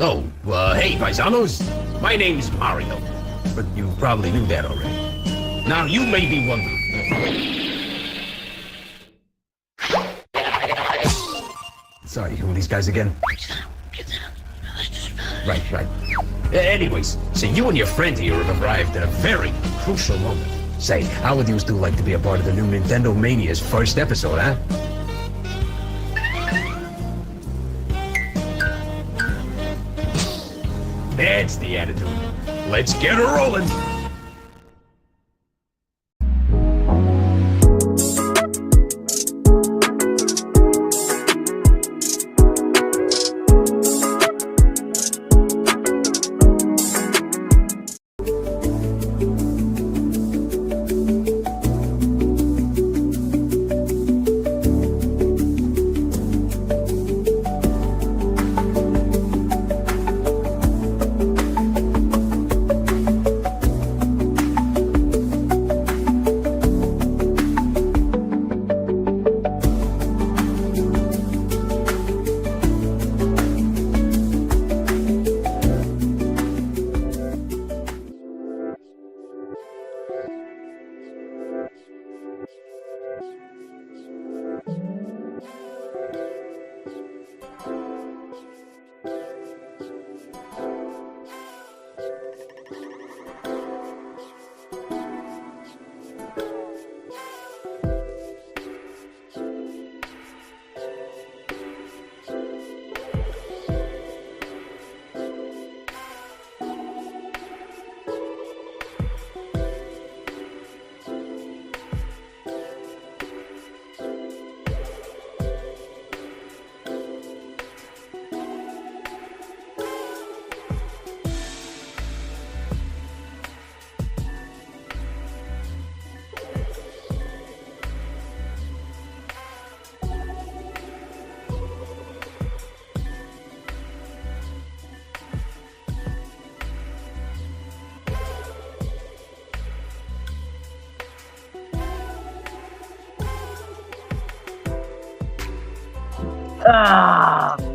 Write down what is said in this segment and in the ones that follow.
Oh, hey, paisanos. My name's Mario. But you probably knew that already. Now, you may be wondering. Sorry, who are these guys again? Right. Anyways, so you and your friend here have arrived at a very crucial moment. Say, how would you still like to be a part of the new Nintendo Mania's first episode, huh? That's the attitude. Let's get her rolling.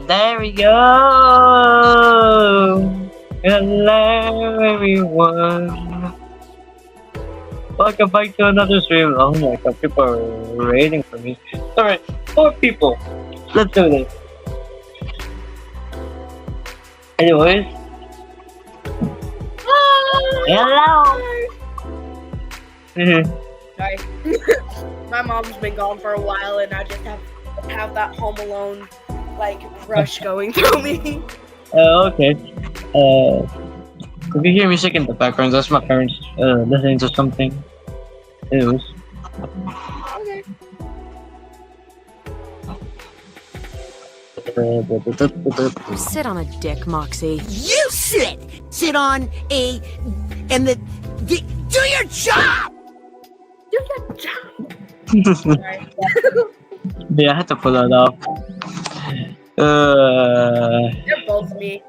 There we go. Hello, everyone. Welcome back to another stream. Oh my god, people are waiting for me. Alright, 4 people. Let's do this. Anyways. Hello. Sorry. My mom's been gone for a while and I just have that Home Alone rush going through me. Okay. If you hear music in the background, that's my parents listening to something. Anyways. Okay. Sit on a dick, Moxie. You sit on a, and do your job! Do your job! Sorry. Yeah, I had to pull that up. They're both me.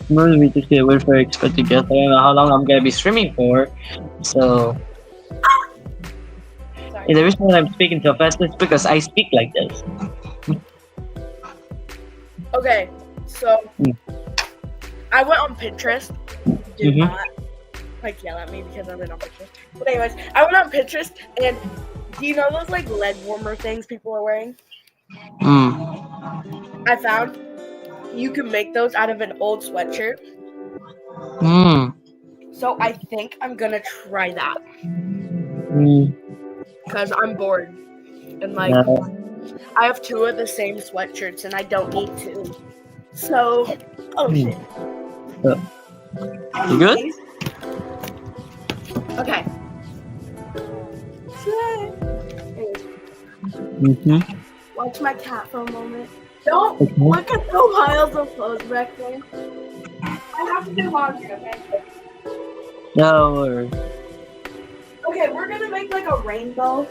Most we just get very expect to get. I don't know how long I'm gonna be streaming for. So Sorry. the reason why I'm speaking so fast is because I speak like this. Okay, so I went on Pinterest. Do not yell at me because I've been on Pinterest. But anyways, I went on Pinterest and do you know those leg warmer things people are wearing? I found you can make those out of an old sweatshirt. So I think I'm gonna try that. Because I'm bored. And I have 2 of the same sweatshirts and I don't need to. So shit. You good? Okay. Watch my cat for a moment. Don't look at the piles of clothes back there. I have to do laundry, okay? No worries. Okay, we're gonna make a rainbow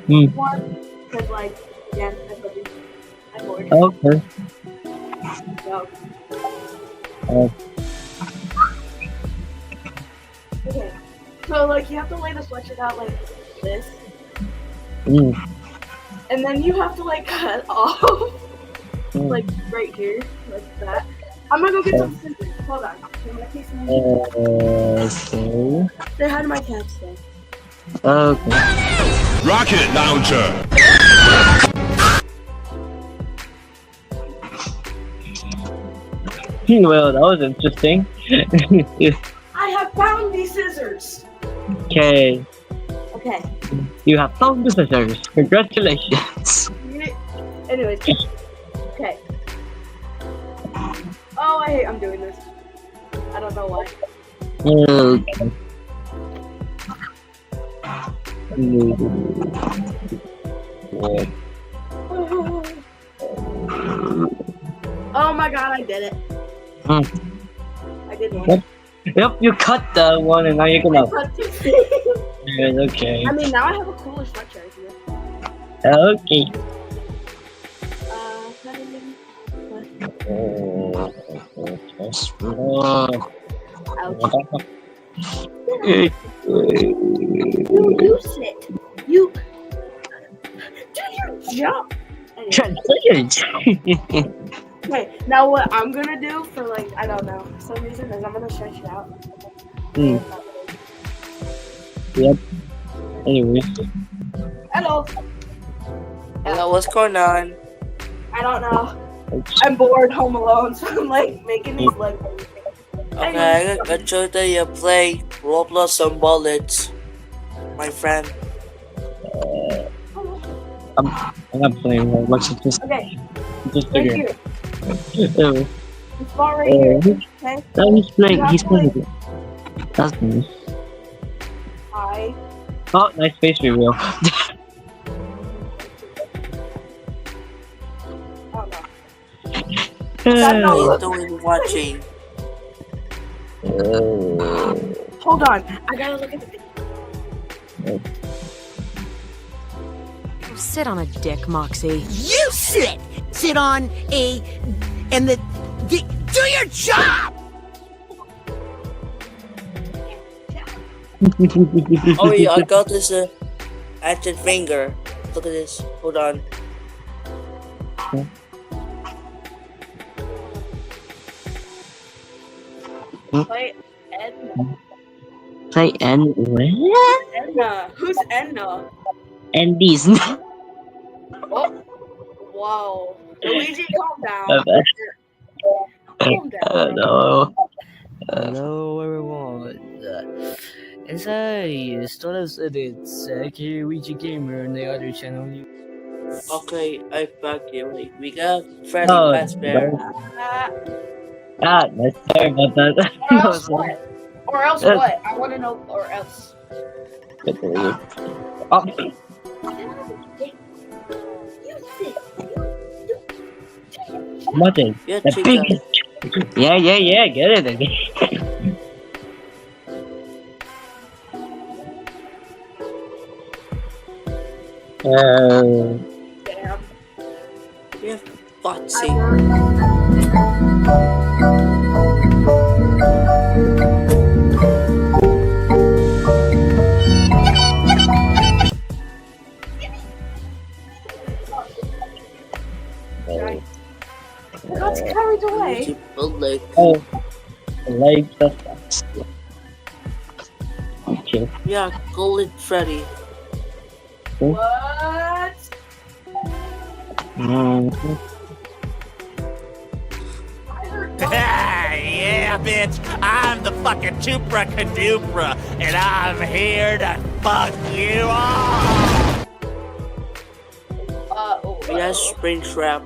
one. Because again, I'm bored. Okay. So. Okay. So you have to lay the sweatshirt out like this. and then you have to like cut off like right here, like that. I'm gonna go get some scissors. Hold on. Can I take some Okay. Say hi to my cats then. Okay. Rocket launcher. Well, that was interesting. I have found these scissors. Okay. Okay. You have found the scissors. Congratulations. Anyways. Okay. Oh, I'm doing this. I don't know why. Okay. Oh my god, I did it. I did one. Yep, you cut the one and now you're gonna. Cut two. Yes, okay. I mean, now I have a cooler sweatshirt here. Okay. You sit. You do your job. Anyway. Translated. Okay, now what I'm gonna do for like I don't know some reason is I'm gonna stretch it out. Yep. Anyways. Hello. Hello, what's going on? I don't know. I'm bored home alone, so I'm like making these like. Okay, I got you to you play Roblox on bullets, my friend. I'm not playing Roblox. It's just Okay, just right figure. here. This ball right here. Okay. No, he's playing. He's playing. That's nice. Hi. Oh, nice face reveal. Oh no. What are you doing watching? Hold on. I gotta look at the video. Sit on a dick, Moxie. You sit on a, and do your job. Oh yeah, I got this action finger. Look at this. Hold on. Play Edna. Play N what? Edna. Who's Edna? Andy's. Oh. Wow. Luigi, calm down. Calm down. No. Hello everyone, it's I still said it's Kiwichi Gamer on the other channel. Okay, I back you. We got Freddy Oh, Fazbear. no, sorry about that. Or else what? Or else what? I want to know. Or else. Oh. Martin, Yeah, the Chica. big. Yeah, get it again. Damn. Yeah, Foxy. I got carried away. Luigi Bullet. Oh, I like the fox. Okay. Yeah, Golden Freddy. What? Mm-hmm. Yeah, bitch, I'm the fucking Tupra Kadupra, and I'm here to fuck you all! Yeah, Springtrap.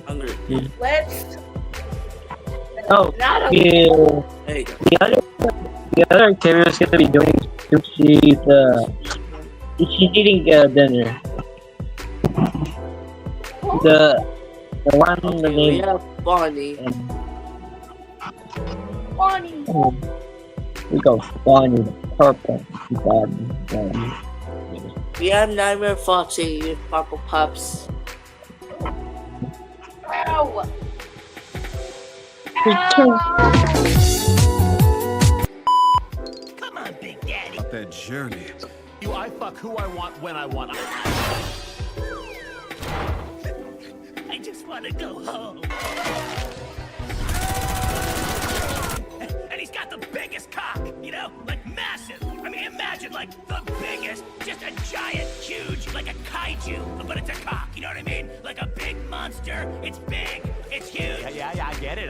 Hungry. Let's. Oh, Not a. yeah. There you go. The other activity is gonna be doing. She's eating dinner. The one the Okay, we name. have Bonnie. Bonnie. We go Bonnie, purple, Bonnie. We have Nightmare Foxy with Purple Pups. Ow. Come on, Big Daddy. That journey. I fuck who I want when I want. wanna go home. And he's got the biggest cock, you know, like massive. I mean, imagine like the biggest, just a giant, huge, like a kaiju, but it's a cock. You know what I mean? Like a big monster. It's big. It's huge. Yeah, I get it.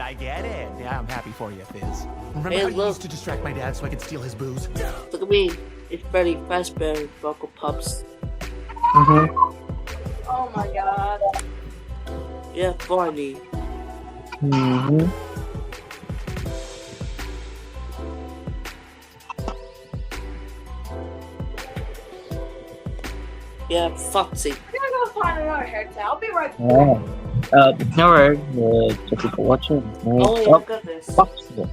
Yeah, I'm happy for you, Fizz. Remember Hey, how you look. used to distract my dad so I could steal his booze? Look at me. It's Freddy Fazbear, Buckle Pups. Oh my god. Yeah, Barney. Yeah, Foxy. I'm gonna go find another haircut. I'll be right back. Oh. No worries. The people watching. Oh, yeah, I got this. Possible.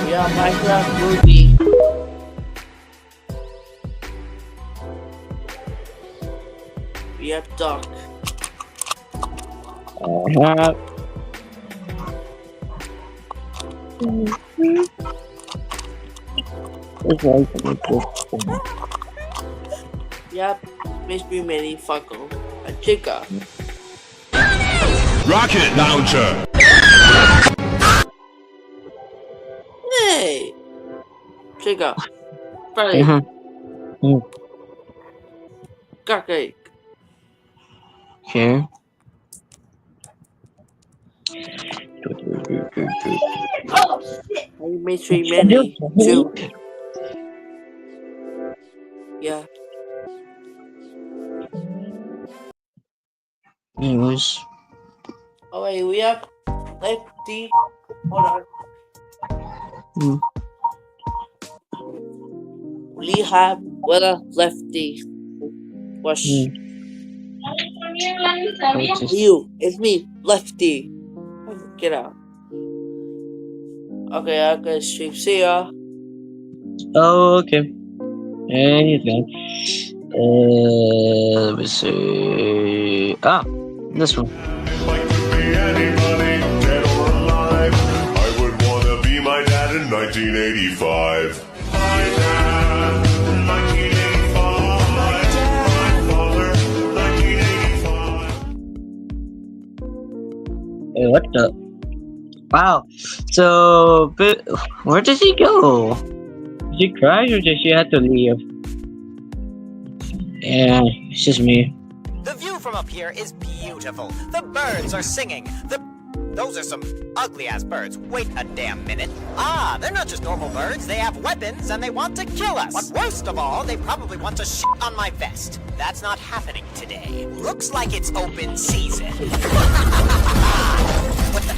Yeah, Minecraft movie. We have Duck. Yep, Mystery Mini Funko. A Chica. Rocket launcher. Hey! Chica. Freddy. Cupcake. Okay. Oh shit! Mystery Mini 2. Yeah. Anyways. Oh wait, we have Lefty. Hold on. We have Lefty. Wash. You, it's me, Lefty. Get out. Okay, I'm gonna stream. See ya. Oh, okay. Anything. Let me see. This one. If I could be anybody, dead or alive, I would wanna be my dad in 1985. My dad, 1985. My father, 1985. Hey, what the? Wow. So, but where did he go? Did she cry or did she have to leave? Yeah, it's just me. The view from up here is beautiful. The birds are singing. Those are some ugly-ass birds. Wait a damn minute. Ah, they're not just normal birds. They have weapons and they want to kill us. But worst of all, they probably want to shit on my vest. That's not happening today. Looks like it's open season. What the?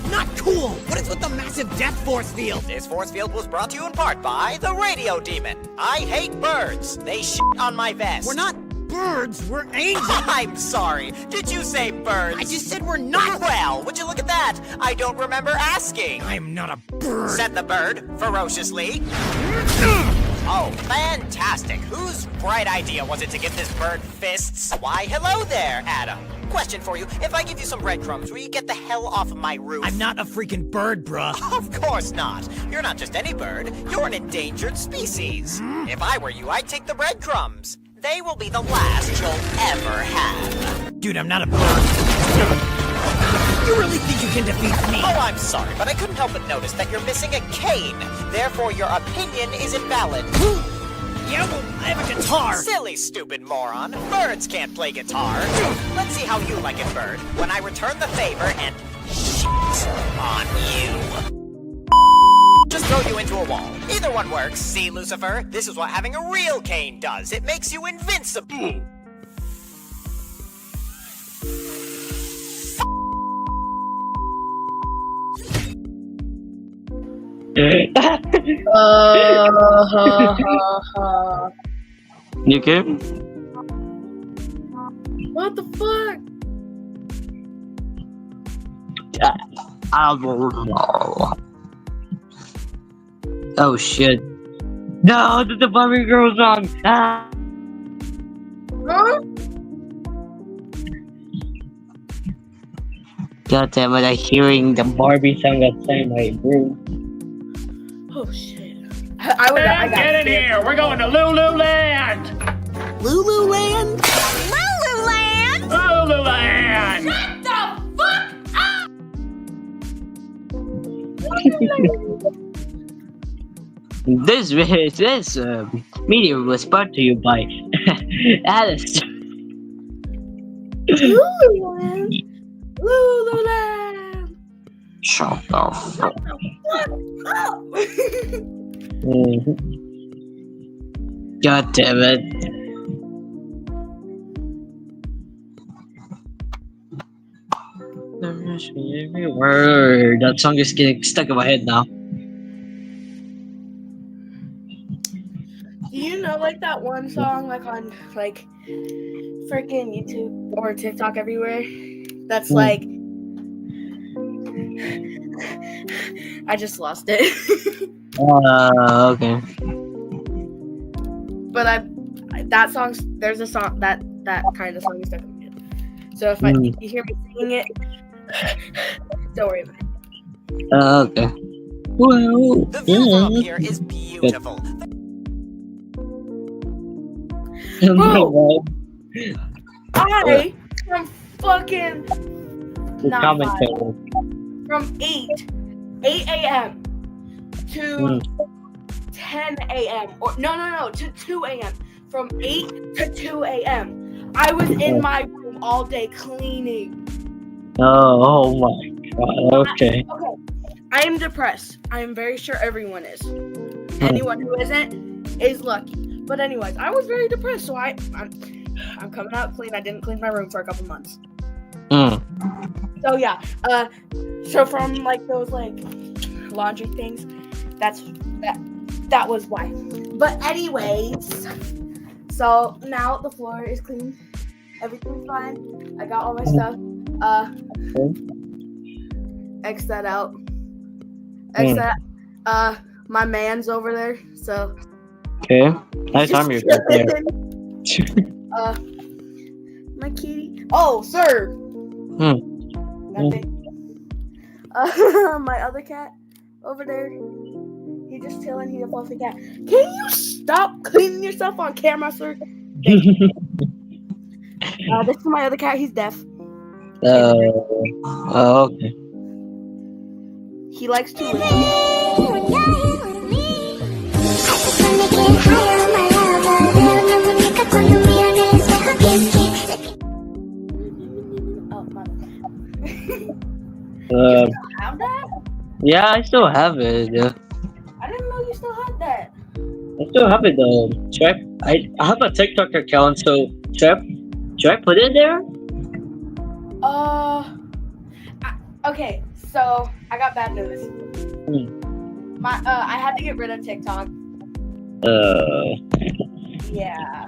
Not cool! What is with the massive death force field? This force field was brought to you in part by the Radio Demon. I hate birds. They shit on my vest. We're not birds, we're angels! I'm sorry. Did you say birds? I just said we're not! Well, would you look at that? I don't remember asking. I'm not a bird! Said the bird, ferociously. Oh, fantastic. Whose bright idea was it to give this bird fists? Why, hello there, Adam. Question for you. If I give you some breadcrumbs, will you get the hell off of my roof? I'm not a freaking bird, bruh. Of course not. You're not just any bird. You're an endangered species. If I were you, I'd take the breadcrumbs. They will be the last you'll ever have. Dude, I'm not a bird. You really think you can defeat me? Oh, I'm sorry, but I couldn't help but notice that you're missing a cane. Therefore, your opinion is invalid. Yeah, well, I have a guitar. Silly, stupid moron. Birds can't play guitar. Let's see how you like it, bird, when I return the favor and shit on you. Just throw you into a wall. Either one works. See, Lucifer? This is what having a real cane does. It makes you invincible. You okay? What the fuck? Oh shit. No, the Barbie Girl song! Ah! Huh? God damn it, I'm hearing the Barbie song outside my room. Oh shit. I I got Get in here. We're going to Lululand. Lululand? Lululand? Lululand. Shut the fuck up! This media was brought to you by Alice. Lululand. Lululand. Shut the fuck up. God damn it. Every word. That song is getting stuck in my head now. Do you know like that one song like on like freaking YouTube or TikTok everywhere? That's like I just lost it. Okay. But that song's there's a song that kind of song is stuck in my head. So if you hear me singing it, don't worry about it. Okay. Well, The view from up here is beautiful. Bro, I from fucking The not commentary. 5, from 8 a.m. to 10 a.m. or no to 2 a.m. From 8 to 2 a.m. I was in my room all day cleaning. Oh my god. Okay. Okay. I am depressed. I am very sure everyone is. Anyone who isn't is lucky. But anyways, I was very depressed, so I'm coming out clean. I didn't clean my room for a couple months. So yeah, so from like those like laundry things, that was why. But anyways, so now the floor is clean. Everything's fine. I got all my stuff. X that out. X that. My man's over there, so. Okay. Nice arm you're there. My kitty. Oh, sir. Nothing. My other cat over there. He's just chilling. He's a fluffy cat. Can you stop cleaning yourself on camera, sir? Thank you. This is my other cat. He's deaf. Okay. He likes to. Have that? Yeah, I still have it. I didn't know you still had that. I still have it though. I have a TikTok account, so should I put it there? Okay, so I got bad news. I had to get rid of TikTok. Yeah.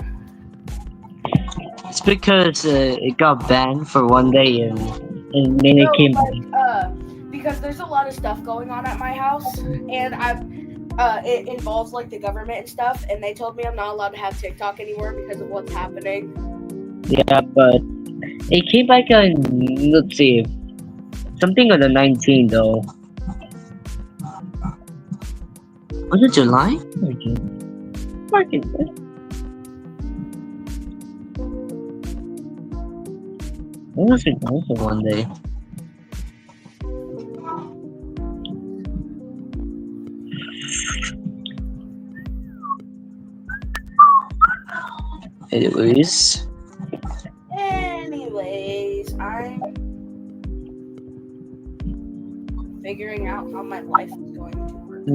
It's because it got banned for one day and then it came back. Because there's a lot of stuff going on at my house, and it involves like the government and stuff, and they told me I'm not allowed to have TikTok anymore because of what's happening. Yeah, but it came back on, let's see, something on the 19th though. Was it July? When was it also one day? Anyways, I'm figuring out how my life is going to work.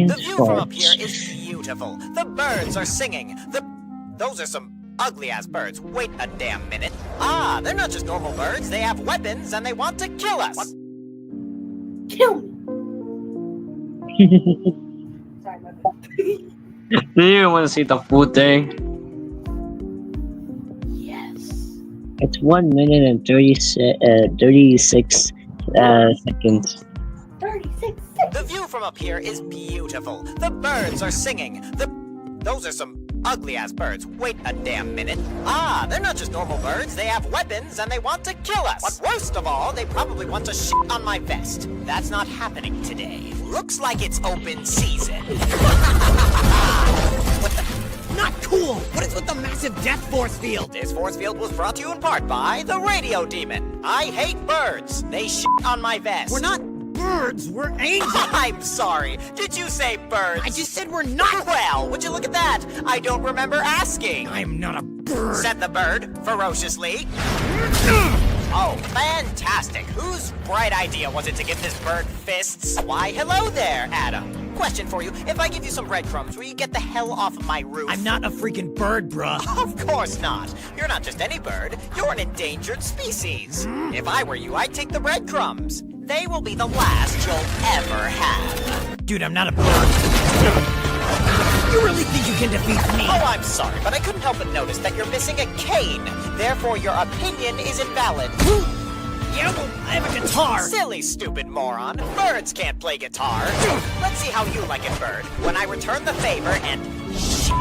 The view from up here is beautiful. The birds are singing. Those are some ugly-ass birds. Wait a damn minute. Ah, they're not just normal birds. They have weapons and they want to kill us. What? Kill me. Sorry, my bad. do you want to see the full thing? Yes. It's 1 minute and 36 seconds. 36 The view from up here is beautiful. The birds are singing. Those are some ugly-ass birds. Wait a damn minute. Ah, they're not just normal birds. They have weapons and they want to kill us. But worst of all, they probably want to shit on my vest. That's not happening today. Looks like it's open season. What the? Not cool! What is with the massive death force field? This force field was brought to you in part by the Radio Demon. I hate birds. They shit on my vest. We're not birds, we're angels! I'm sorry. Did you say birds? I just said we're not! Well, would you look at that? I don't remember asking. I'm not a bird. Said the bird, ferociously. Oh, fantastic. Whose bright idea was it to give this bird fists? Why, hello there, Adam. Question for you. If I give you some breadcrumbs, will you get the hell off of my roof? I'm not a freaking bird, bruh. Of course not. You're not just any bird. You're an endangered species. If I were you, I'd take the breadcrumbs. They will be the last you'll ever have. Dude, I'm not a bird. You really think you can defeat me? Oh, I'm sorry, but I couldn't help but notice that you're missing a cane. Therefore, your opinion is invalid. Yeah, well, I have a guitar. Silly, stupid moron. Birds can't play guitar. Let's see how you like it, bird, when I return the favor and shit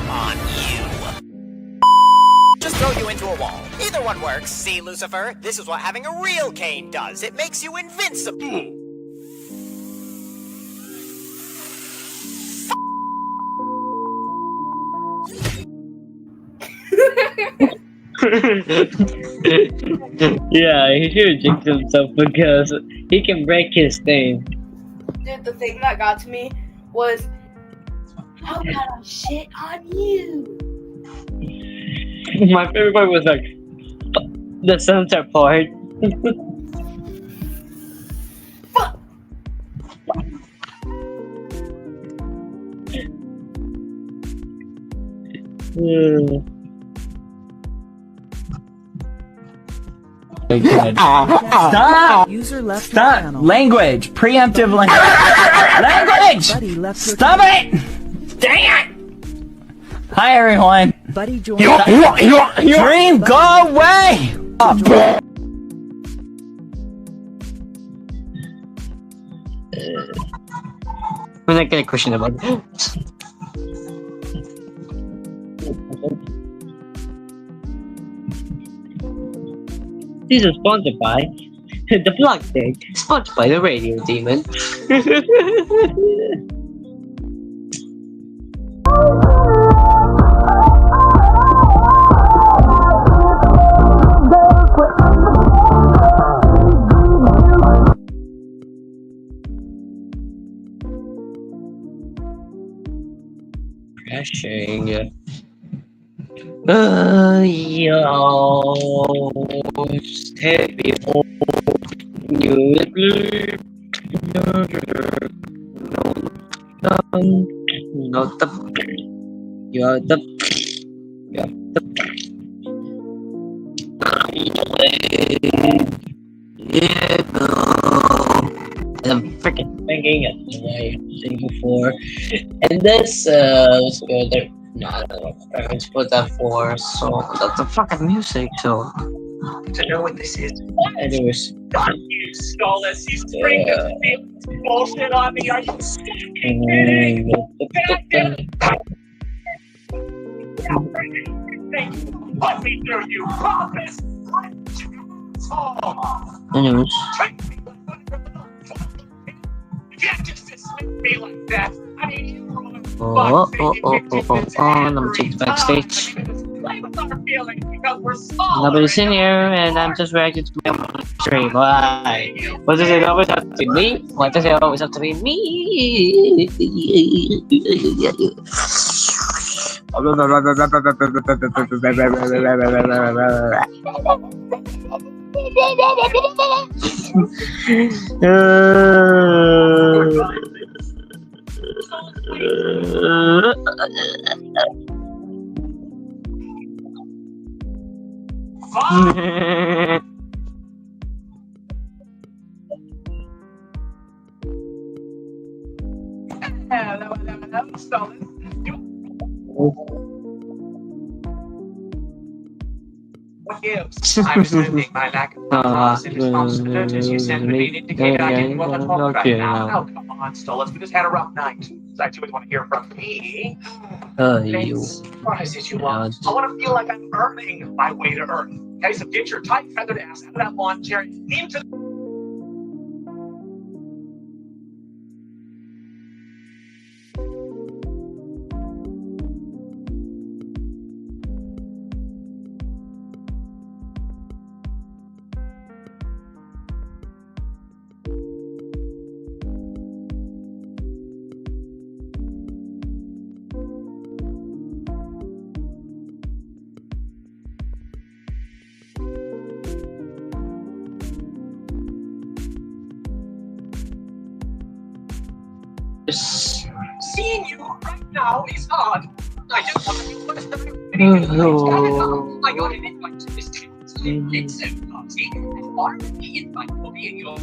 on you. Just throw you into a wall. Either one works. See, Lucifer? This is what having a real cane does. It makes you invincible. Yeah, he should jinx himself because he can break his thing. Dude, the thing that got to me was, how about I shit on you? My favorite part was like the sunset part. Stop! User left Stop! Language! Preemptive language! Language! Buddy left Stop it! Dang it! Hi everyone! Buddy joined. Dream, go away! I'm not gonna question about it. This is sponsored by the Vlog Day, sponsored by the Radio Demon. Crashing. Yo, stay before you not the you're the and I'm freaking banging at the way I said before. And this let's go there. No, I don't know. I'm going to put that for so that's the fucking music, so To know what this is. anyways. God, you stole this. You spring this bullshit on me. Are you fucking kidding? Let me through, you pompous. Anyways. You can't just dismiss me like that. I mean, you were on Let me take the backstage. Nobody's in here, and I'm just reacting to my stream. Why? What does it always have to be me? Why does it always have to be me? What gives? I was limiting my lack of responsibilities. You sent me an indicator I didn't want to talk right now. Oh, come on, Stolas. We just had a rough night. I do want to hear from me. You. What is it you want? I want to feel like I'm earning my way to Earth. Okay, so get your tight feathered ass out of that lawn chair into seeing you right now is odd. I just want to request that I got an invite to this trip. It's so party, and part of the invite will be in your.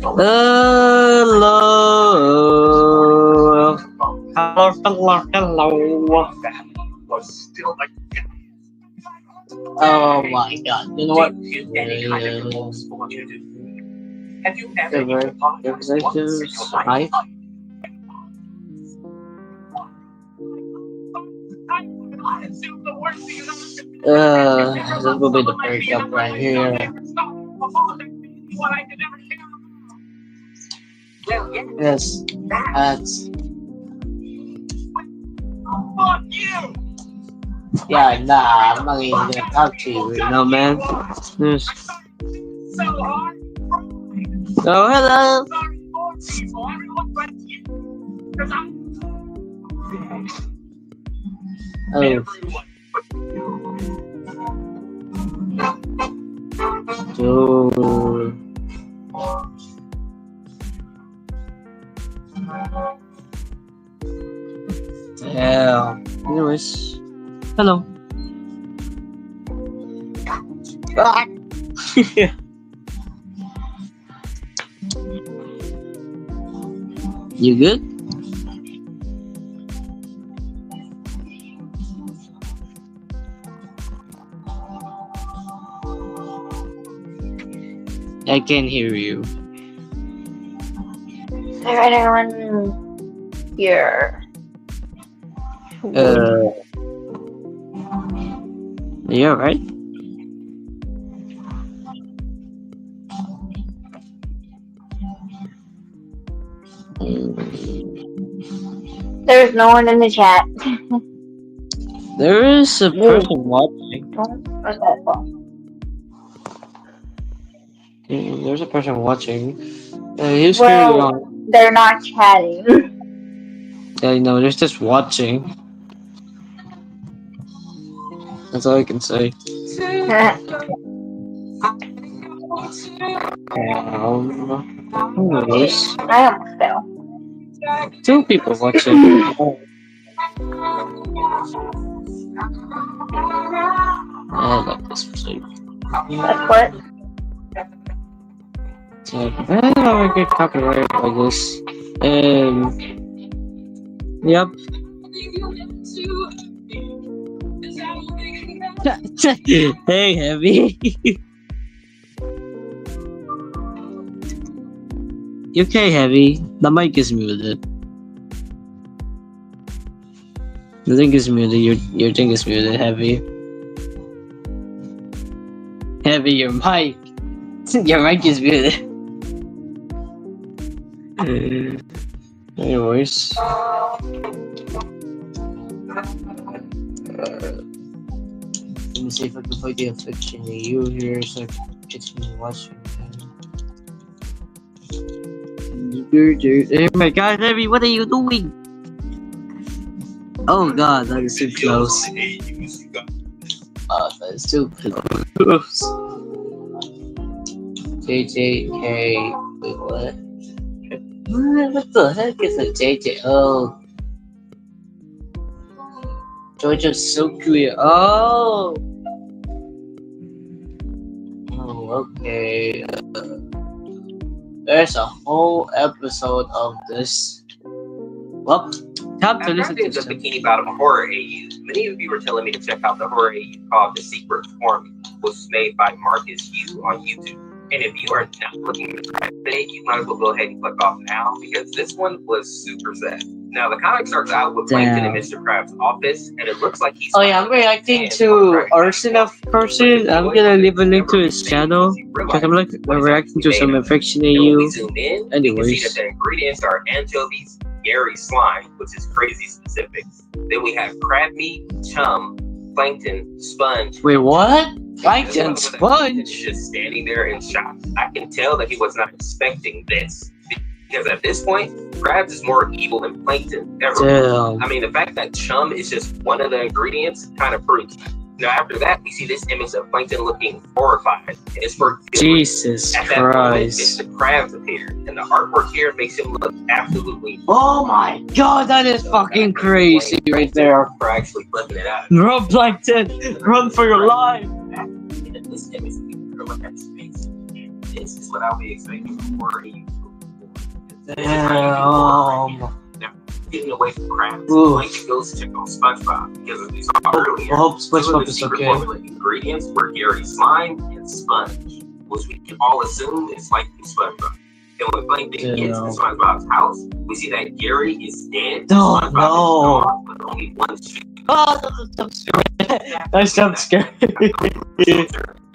Hello. Hello. Was still like. Oh my god. You know what? Any kind of remorse for what you do. Have you ever apologized once in your life? This will be the breakup right here. Yes, that's. Yeah, nah, I'm not even gonna talk to you right now, man. Yes. Oh, hello. Oh. Dude. Yeah. Anyways, hello. Ah. You good? I can hear you. Here. Yeah, right? There's no one in the chat. There is a person watching. What's that for? There's a person watching. He's carrying Well, on. they're not chatting. Yeah, no, they're just watching. That's all I can say. Who knows? I almost fell. 2 people watching. I like this music. That's what? So, I don't know, I get copyright by this. Yep. Hey, Heavy. You okay, Heavy? The mic is muted. The thing is muted. Your thing is muted, Heavy. Heavy, your mic. Your mic is muted. Anyways. Let me see if I can play the affliction of you here so I can continue watching. Oh my god, Heavy, what are you doing? Oh god, that is too close. Oh, that is too close. JJK. Wait, what? What the heck is a JJ? Oh. Georgia's so clear. Oh. Oh, okay. There's a whole episode of this. Well, time to listen to the Bikini Bottom horror AU. Many of you were telling me to check out the horror AU called The Secret Formula, which was made by Marcus Hugh on YouTube. And if you are not looking at the today, you might as well go ahead and click off now because this one was super sad. Now the comic starts out with Plankton in Mr. Krabs' office, and it looks like he's. Oh yeah, I'm reacting to Arson of Person. I'm gonna leave a link to his channel because I'm like reacting to some affection AU. Anyways, you can see that the ingredients are anchovies, Gary slime, which is crazy specific. Then we have crab meat, chum, plankton, sponge. Wait, what? Plankton sponge? Just standing there in shock. I can tell that he was not expecting this. Because at this point, Krabs is more evil than Plankton ever. Damn. I mean, the fact that chum is just one of the ingredients kind of proves. Now, after that, we see this image of Plankton looking horrified. And it's for Jesus at that moment, Christ. Mr. Krabs appeared. And the artwork here makes him look absolutely. Oh my god, that is fucking crazy right there. For actually flipping it out. Run, Plankton! Run for your life! This image, look at his face. This is what I'll be expecting before he. Damn. Getting away from Krabs, Plankton goes to check on SpongeBob because as we saw earlier, I hope SpongeBob is secret okay. formula ingredients were Gary slime and sponge, which we can all assume is likely SpongeBob. And when Plankton gets to SpongeBob's house, we see that Gary is dead. Oh, SpongeBob is no. gone with only one shoe. Oh, that's jump scare. That's jump scare.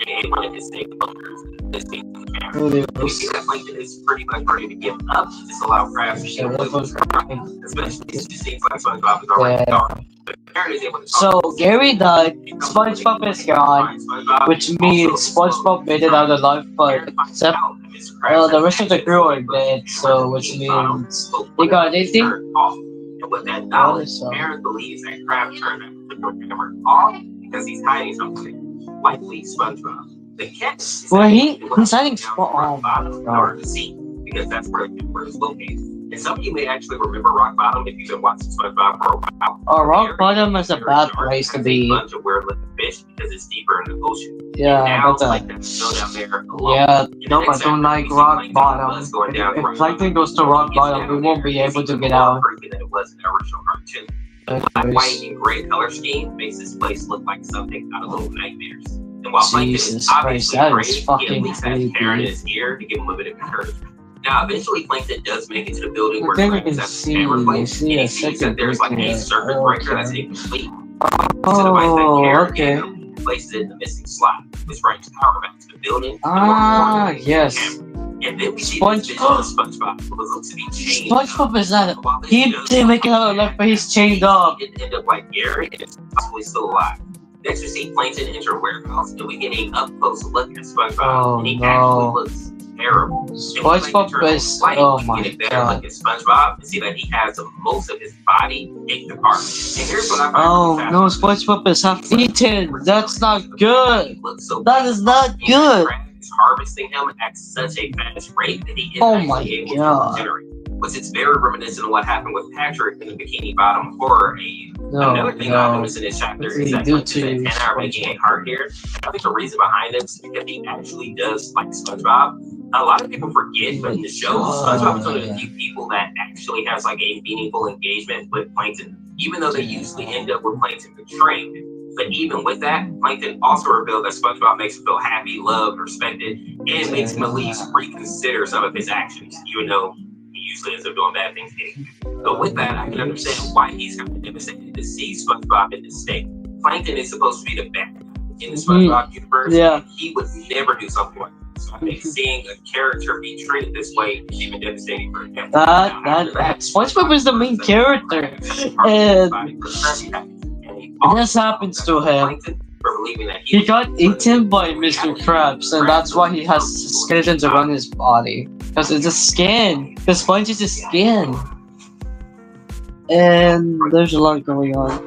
And one of his stakeholders, this thing in the camera. We see that Plankton is pretty much ready to give up to disallow Krabs to get away with Krabs, especially since it seems like SpongeBob is already gone. But Gary is able to So Gary died, SpongeBob is gone, which means SpongeBob made it out alive, but except the rest of the crew are dead, so which means they got anything? And with that knowledge, Aaron believes that Krabs turned the camera off because he's hiding something. Likely SpongeBob. The catch is well, he's hiding SpongeBob. Bottom in order to see because that's where the camera is located. And some of you may actually remember Rock Bottom if you've been watching SpongeBob for a while. Oh, Rock Bottom is a bad place to be. Sponge of where living fish because it's deeper in the ocean. Yeah, now, but like that's still down there. yeah, no, I don't like Rock Bottom. If Plankton goes to Rock Bottom, we won't be able to get out. Than it was in the original cartoon. The black, white, and gray color scheme makes this place look like something out of Little Nightmares. And while Plankton is obviously afraid, he at least has Karen in his ear to give him a bit of encouragement. Now, eventually, Plankton does make it to the building where Krabs is at the camera place, and he sees that there's like a circuit breaker that's incomplete. Oh, okay. and places it in the missing slot, which brings power back to the building. Ah, yes. And then we see this vision of SpongeBob who looks to be chained. SpongeBob is not. He didn't make it out of life, but he's chained up. It ended up like Gary and is possibly still alive. Next, we see Plankton enter a warehouse, and we get a up-close look at SpongeBob, and he actually looks terrible. SpongeBob is. Oh my god. Look at SpongeBob and see that he has most of his body taken apart. And here's what I find Oh no, SpongeBob is half eaten. That's not good. That is not good. Harvesting him at such a fast rate that he is actually able to regenerate. Which it's very reminiscent of what happened with Patrick in the Bikini Bottom horror age. Another thing I noticed in this chapter is that Plankton are making a heart here. I think the reason behind this is because he actually does like SpongeBob. A lot of people forget, but in the show, SpongeBob is one of the few people that actually has like a meaningful engagement with Plankton, even though they usually end up with Plankton betraying him. But even with that, Plankton also revealed that SpongeBob makes him feel happy, loved, respected, and makes him at least reconsider some of his actions, even though he usually ends up doing bad things anyway. But with that, I can understand why he's kind of devastated to see SpongeBob in this state. Plankton is supposed to be the bad guy in the SpongeBob universe. Yeah. He would never do something like this. So I think seeing a character be treated this way is even devastating for him. SpongeBob is the main character, and this happens to him. He got eaten by Mr. Krabs, and that's why he has skeletons around his body. Because it's a skin. The sponge is a skin. And there's a lot going on.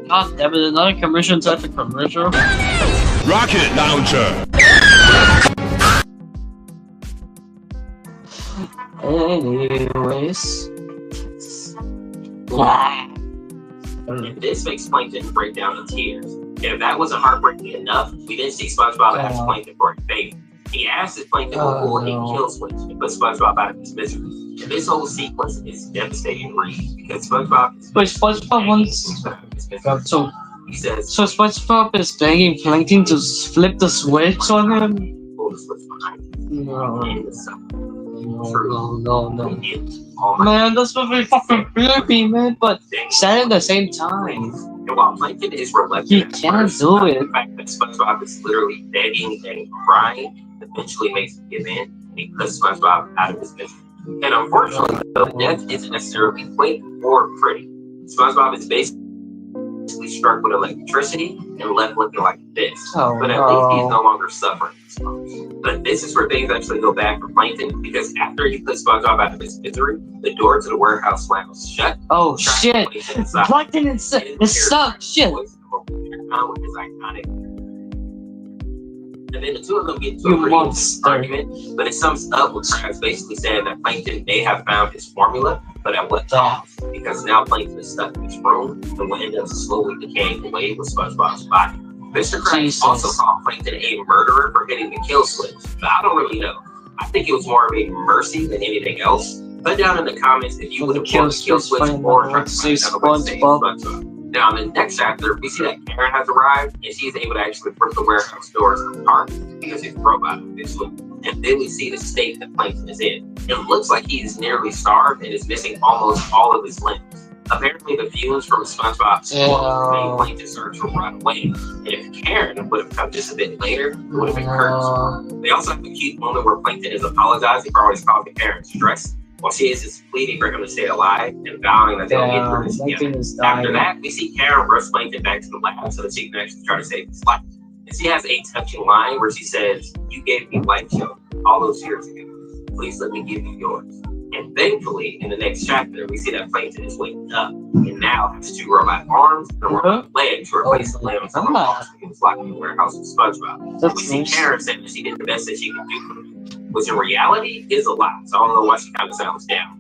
God damn it, another commercial type of commercial. Rocket launcher. Anyways. And this makes Plankton break down in tears. And if that wasn't heartbreaking enough, we didn't see SpongeBob ask Plankton for a favor. He asked if Plankton would pull a kill switch and put SpongeBob out of his misery. And this whole sequence is devastating to read because SpongeBob is SpongeBob wants. So he says. So SpongeBob is begging Plankton to flip the switch on him. Pull the switch behind him. No. Man, that's not very fucking creepy, man. But sad at the same time. And while Plankton is reflecting, he can't do it. The fact that SpongeBob is literally begging and crying eventually makes him give in, and he puts SpongeBob out of his misery. And unfortunately, though, death isn't necessarily quick or pretty. SpongeBob is basically struck with electricity and left looking like this. But at least he's no longer suffering. But this is where things actually go bad for Plankton, because after he puts SpongeBob out of his misery, the door to the warehouse slams shut. Oh shit! Plankton is stuck. Shit. With his iconic. And then the two of them get into a pretty argument, but it sums up with Krabs basically saying that Plankton may have found his formula, but at what cost? Because now Plankton is stuck in his room and will end up slowly decaying away with SpongeBob's body. Mr. Krabs also called Plankton a murderer for hitting the kill switch, but I don't really know. I think it was more of a mercy than anything else. Put down in the comments if you would have pulled the kill switch or tried to save SpongeBob. Now, in the next chapter, we see that Karen has arrived and she's able to actually rip the warehouse doors apart because he's a robot, obviously. And then we see the state that Plankton is in. It looks like he's nearly starved and is missing almost all of his limbs. Apparently, the fumes from SpongeBob's swamp made Plankton start to run away. And if Karen would have come just a bit later, it would have been cursed. They also have a cute moment where Plankton is apologizing for always causing Karen stress, while she is just pleading for him to stay alive and vowing that they'll get through this together. After that, we see Karen rush Plankton back to the lab so that she can actually try to save his life. And she has a touching line where she says, "You gave me life, Joe, all those years ago. Please let me give you yours." And thankfully, in the next chapter, we see that Plankton is waking up and now has two robot arms and a robot leg to replace the limbs that were lost when he was locked in the warehouse with SpongeBob. We see Karen saying that she did the best that she could do for him, which in reality is a lie. So I don't know why she kind of sounds down.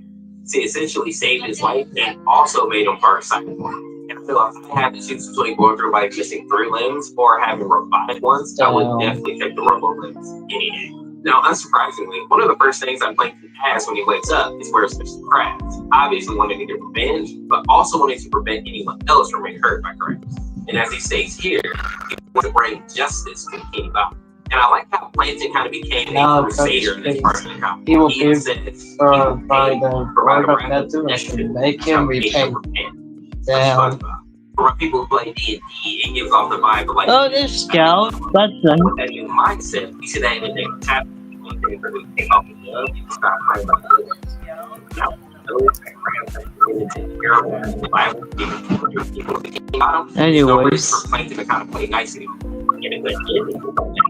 She essentially saved his life and also made him part cyborg. And I feel like if I had to choose between going through life missing 3 limbs or having robotic ones, I would definitely take the robo limbs any day. Now, unsurprisingly, one of the first things I Plankton asks when he wakes up is where's Mr. Krabs? Obviously wanting to get revenge, but also wanting to prevent anyone else from being hurt by Krabs. And as he states here, he wants to bring justice to the Bikini Bottom. And I like how Plankton kind of became Now a crusader in this part of the comic. he will He pay says by the Lord of Neptune and should make him repay. Damn. For people who play D&D, it gives off the vibe of like... Oh, this Scout. That's nice. With that new mindset, we see that in the next chapter. When they take off the love, you stop playing by the now, those that anyways, for Plankton to kind of play nicely.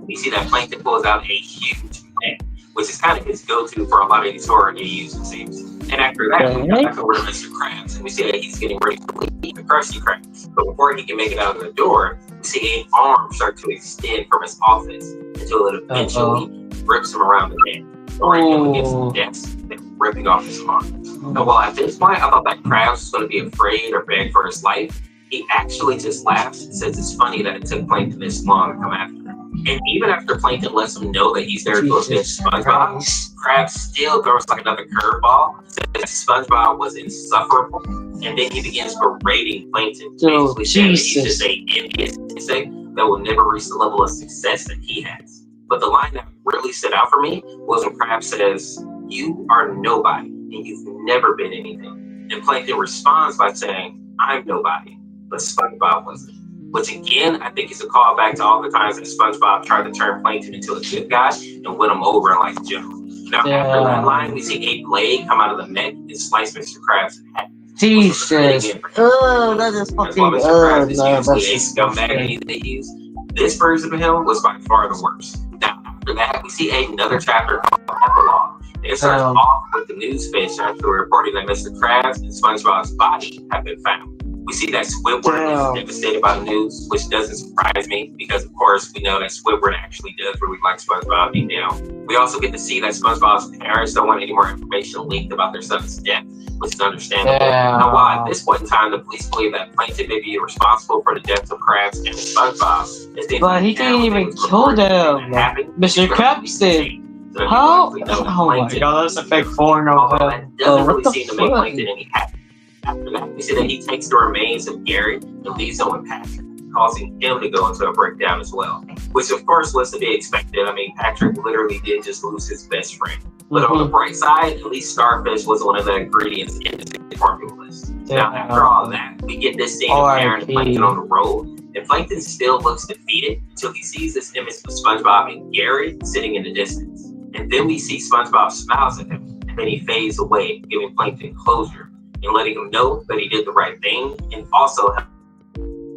We see that Plankton pulls out a huge net, which is kind of his go-to for a lot of these horror games, it seems. And after that, we come back over to Mr. Krabs, and we see that he's getting ready to leave the Krusty Krabs. But before he can make it out of the door, we see an arm start to extend from his office until it eventually rips him around the neck, throwing him against the desk and ripping off his arm. And while at this point, I thought that Krabs was going to be afraid or beg for his life, he actually just laughs and says it's funny that it took Plankton this long to come after him. And even after Plankton lets him know that he's there to go against SpongeBob, Krabs still throws like another curveball, says that SpongeBob was insufferable, and then he begins berating Plankton, basically saying that he's just an idiot that will never reach the level of success that he has. But the line that really stood out for me was when Krabs says, "You are nobody, and you've never been anything." And Plankton responds by saying, "I'm nobody, but SpongeBob wasn't." Which again, I think is a callback to all the times that SpongeBob tried to turn Plankton into a good guy and win him over in life in general. Now, after that line, we see a blade come out of the neck and slice Mr. Krabs in half. Jesus. Oh, that is fucking... While Mr. Krabs is usually a scumbag they use, this version of him was by far the worst. Now, after that, we see another chapter called Epilogue. It starts off with the newsfish after reporting that Mr. Krabs and SpongeBob's body have been found. We see that Squidward is devastated by the news, which doesn't surprise me because, of course, we know that Squidward actually does really like SpongeBob deep down. We also get to see that SpongeBob's parents don't want any more information leaked about their son's death, which is understandable. Now, while at this point in time, the police believe that Plankton may be responsible for the deaths of Krabs and SpongeBob, but he didn't even kill them. Mr. Krabs did. How? Oh my god, that's a fake form of him. That doesn't really seem to make Plankton any happier. After that, we see that he takes the remains of Gary and leaves them with Patrick, causing him to go into a breakdown as well. Which, of course, was to be expected. I mean, Patrick literally did just lose his best friend. But on the bright side, at least Starfish was one of the ingredients in the formula list. Now, after all that, we get this scene of Aaron and Plankton on the road, and Plankton still looks defeated until he sees this image of SpongeBob and Gary sitting in the distance. And then we see SpongeBob smiles at him, and then he fades away, giving Plankton closure and letting him know that he did the right thing and also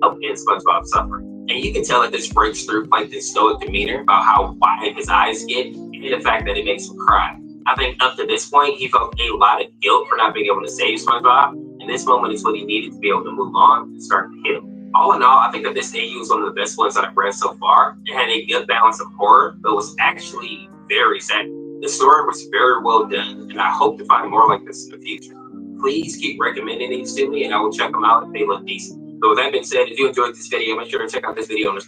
help end SpongeBob's suffering. And you can tell that this breaks through Plankton's stoic demeanor about how wide his eyes get and the fact that it makes him cry. I think up to this point, he felt a lot of guilt for not being able to save SpongeBob, and this moment is what he needed to be able to move on and start to heal. All in all, I think that this AU was one of the best ones that I've read so far. It had a good balance of horror, but was actually very sad. The story was very well done, and I hope to find more like this in the future. Please keep recommending these to me, and I will check them out if they look decent. So with that being said, if you enjoyed this video, make sure to check out this video on the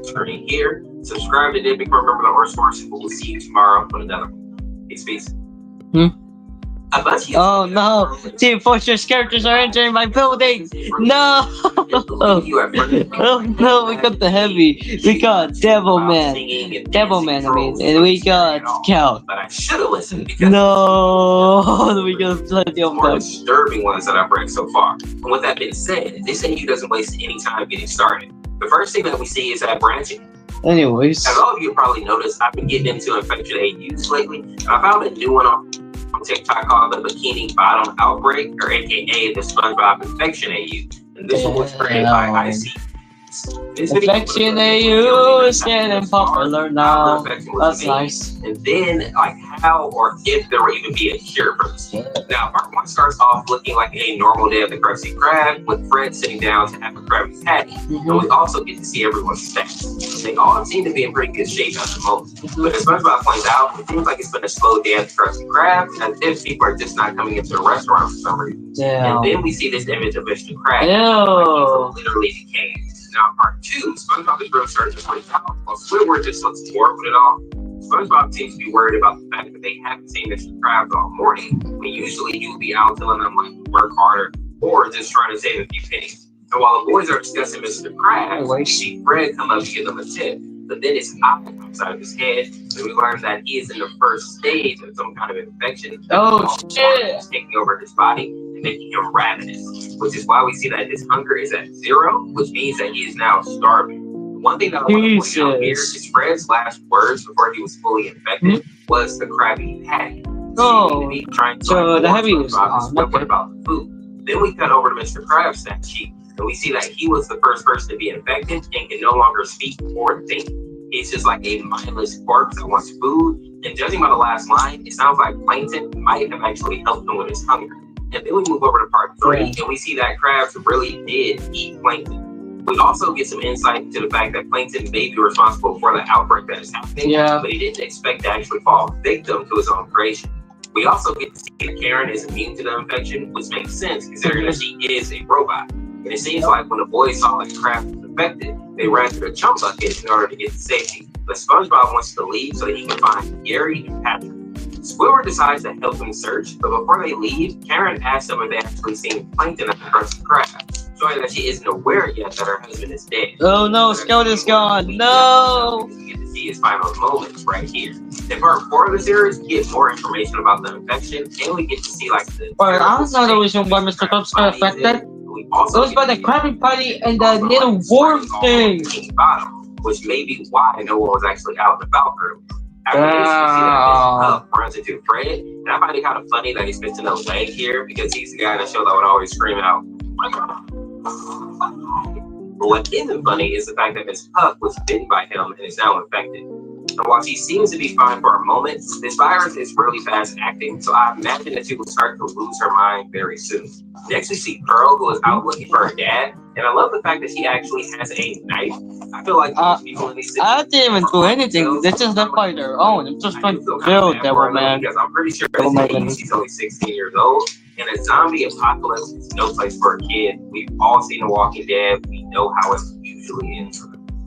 screen here. Subscribe to Dipping for Remember the Horse Source, and we'll see you tomorrow with another one. Peace. Oh no! Team Fortress characters are entering my building! No! Oh no, we got the Heavy. We got Devilman. Devilman, I mean. And we got Scout. But I should have listened because no! We got plenty of more them. disturbing ones that I've read so far. And with that being said, this AU doesn't waste any time getting started. The first thing that we see is that branching. Anyways. As all of you probably noticed, I've been getting into infected AUs lately. And I found a new one on TikTok called the Bikini Bottom Outbreak, or aka the SpongeBob Infection AU. And this one was created by IC. Infection AU is getting popular now. That's nice. And then, like, how or if there will even be a cure for this. Now, part one starts off looking like a normal day of the Krusty Krab, with Fred sitting down to have a Krabby Patty. And we also get to see everyone's stats. They all seem to be in pretty good shape at the moment. But as SpongeBob points out, it seems like it's been a slow day at the Krusty Krab, as if people are just not coming into the restaurant for some reason. And then we see this image of Mr. Krab, like he's literally decaying. Now, part two, SpongeBob is really starting to freak out, while Squidward just looks bored with it all. SpongeBob seems to be worried about the fact that they haven't seen Mr. Krabs all morning, when usually he would be out telling them like work harder or just trying to save a few pennies. And while the boys are discussing Mr. Krabs, we see Fred come up to give them a tip. but then his eye pops out of his head, and we learn that he is in the first stage of some kind of infection. Oh shit! Taking over his body and making him ravenous, which is why we see that his hunger is at 0, which means that he is now starving. One thing that I want to point out here is Fred's last words before he was fully infected was the Krabby Patty. Oh, so the heavy was about the food. Then we cut over to Mr. Krabs' stat sheet, and we see that he was the first person to be infected and can no longer speak or think. He's just like a mindless corpse that wants food. And judging by the last line, it sounds like Plankton might have actually helped him with his hunger. And then we move over to part 3, and we see that Krabs really did eat Plankton. We also get some insight into the fact that Plankton may be responsible for the outbreak that is happening, but he didn't expect to actually fall victim to his own creation. We also get to see that Karen is immune to the infection, which makes sense considering that she is a robot. And it seems like when the boys saw that Krabs was infected, they ran to the chum bucket in order to get to safety. But SpongeBob wants to leave so that he can find Gary and Patrick. Squidward decides to help him search, but before they leave, Karen asks them if they actually seen Plankton at the Krusty Krab, showing that she isn't aware yet that her husband is dead. Oh no, Scout is gone. No! We get to see his final moments right here. In part 4 of the series, we get more information about the infection, and we get to see like the. Alright, I don't know the reason why Mr. Krabs got affected. It was by the Krabby Patty and the little worm thing. Which may be why no one was actually out and about earlier. After this, we see that Puff runs into Fred, and I find it kind of funny that he's missing a leg here because he's the guy in the show that would always scream out. But what isn't funny is the fact that Miss Puff was bitten by him and is now infected. And while she seems to be fine for a moment, this virus is really fast acting, so I imagine that she will start to lose her mind very soon. Next, we see Pearl, who is out looking for her dad, and I love the fact that she actually has a knife. I feel like people in these I didn't even do anything. They just left by their own. I'm just trying to kill Devilman. Because I'm pretty sure she's only 16 years old, and a zombie apocalypse is no place for a kid. We've all seen The Walking Dead. We know how it usually ends.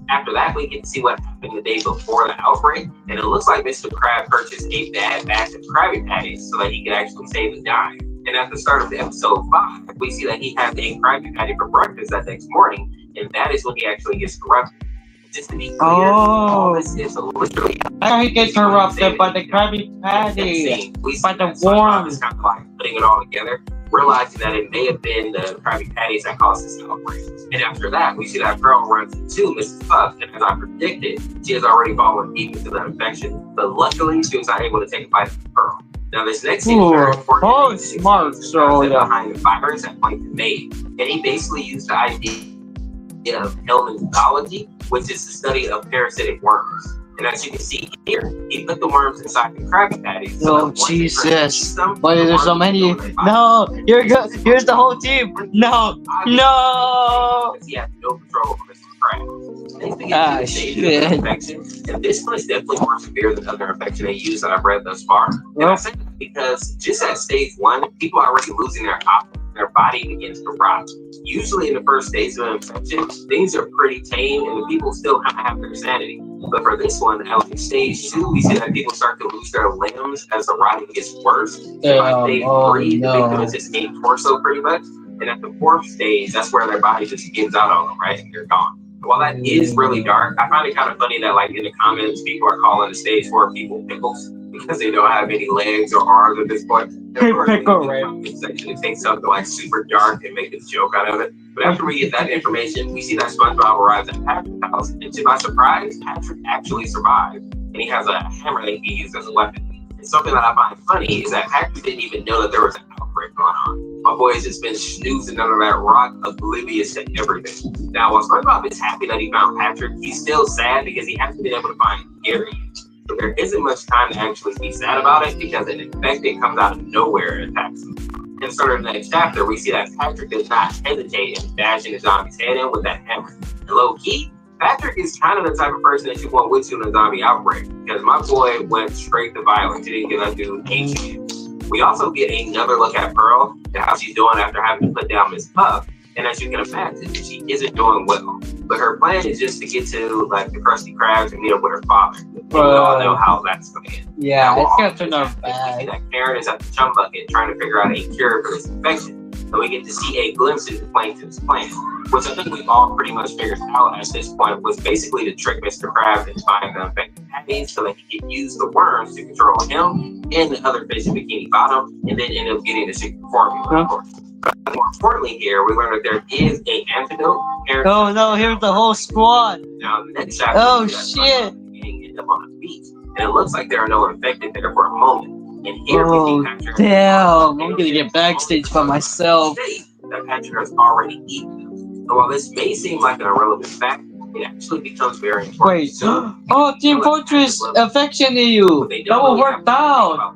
After that, we get to see what happened the day before the outbreak, and it looks like Mr. Krab purchased a bad batch of Krabby Patties so that he could actually save a dime. And at the start of episode 5, we see that he has a Krabby Patty for breakfast that next morning, and that is when he actually gets corrupted. Just to be clear, all this is literally how he gets corrupted by the Krabby Patty, by the worms. Kind of like putting it all together, realizing that it may have been the Krabby Patties that caused this outbreak. And after that, we see that Pearl runs into Mrs. Puff, and as I predicted, she has already fallen deep into the infection, but luckily she was not able to take a bite of Pearl. Now this next scene is very important. Oh, smart. So behind the virus that Plankton made, and he basically used the idea of helminthology, which is the study of parasitic worms. And as you can see here, he put the worms inside the Krabby Patties. Oh Jesus! Why are there so many? No! Here's the whole team! No! No! He has no control over Mr. Krabs. Shit. Infection, and this one is definitely more severe than other infection they use that I've read thus far. And I say that because just at stage 1, people are already losing their options. Their body begins to rot. Usually in the first stage of infection, things are pretty tame and the people still kind of have their sanity. But for this one, at like stage 2, we see that people start to lose their limbs as the rotting gets worse. So by stage 3, the victim is just a torso pretty much. And at the 4th stage, that's where their body just gives out on them, right? And they're gone. While that is really dark, I find it kind of funny that like in the comments, people are calling the stage 4 people pickles because they don't have any legs or arms at this point. Pickle, right? It takes something like super dark and make a joke out of it. But after we get that information, we see that SpongeBob arrives at Patrick's house, and to my surprise, Patrick actually survives, and he has a hammer that he used as a weapon. And something that I find funny is that Patrick didn't even know that there was an outbreak going on. My boy has just been snoozing under that rock, oblivious to everything. Now, while SpongeBob is happy that he found Patrick, he's still sad because he hasn't been able to find Gary. So there isn't much time to actually be sad about it because an infected comes out of nowhere and attacks him. In sort of the next chapter, we see that Patrick does not hesitate in bashing the zombie's head in with that hammer. And low key, Patrick is kind of the type of person that you want with you in a zombie outbreak because my boy went straight to violence. He didn't give that dude any chance. We also get another look at Pearl and how she's doing after having to put down Miss Puff. And as you can imagine, she isn't doing well. But her plan is just to get to like the Krusty Krabs and meet up with her father. And we all know how that's going to end. Yeah, it's going to turn out bad. That Karen is at the chum bucket trying to figure out a cure for this infection. and we get to see a glimpse into Plankton's plan, which I think we've all pretty much figured out at this point was basically to trick Mr. Krabs into buying the infected patties so that he could use the worms to control him and the other fish in Bikini Bottom, and then end up getting the secret formula, of course. But more importantly here, we learned that there is an antidote. Oh no, here's the whole squad. Now, the next chapter, oh shit! End up on the beach, and it looks like there are no infected there for a moment. And here we see Patrick. Damn, I'm gonna get backstage by myself. That Patrick has already eaten them. And while this may seem like an irrelevant fact, it actually becomes very important. Wait, oh, Team Fortress affectionate you. That will work out.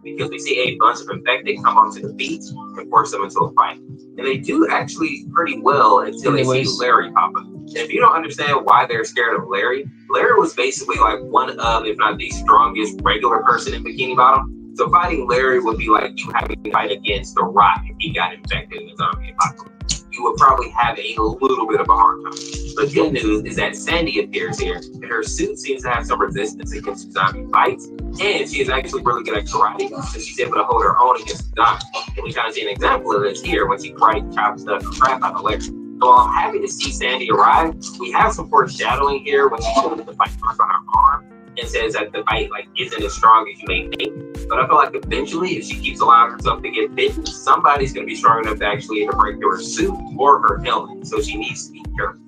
Because we see a bunch of infected come onto the beach and force them into a fight. And they do actually pretty well until they see Larry pop up. And if you don't understand why they're scared of Larry, Larry was basically like one of, if not the strongest regular person in Bikini Bottom. So fighting Larry would be like you having to fight against The Rock if he got infected in the zombie apocalypse. You would probably have a little bit of a hard time. The good news is that Sandy appears here, and her suit seems to have some resistance against zombie fights, and she is actually really good at karate, so she's able to hold her own against the zombie. And we kind of see an example of this here when she karate chops the crap out of Larry. So while I'm happy to see Sandy arrive, we have some foreshadowing here when she shows the fight mark on her arm and says that the fight isn't as strong as you may think. But I feel like eventually, if she keeps allowing herself to get bitten, somebody's going to be strong enough to actually either break through her suit or her helmet. So she needs to be careful.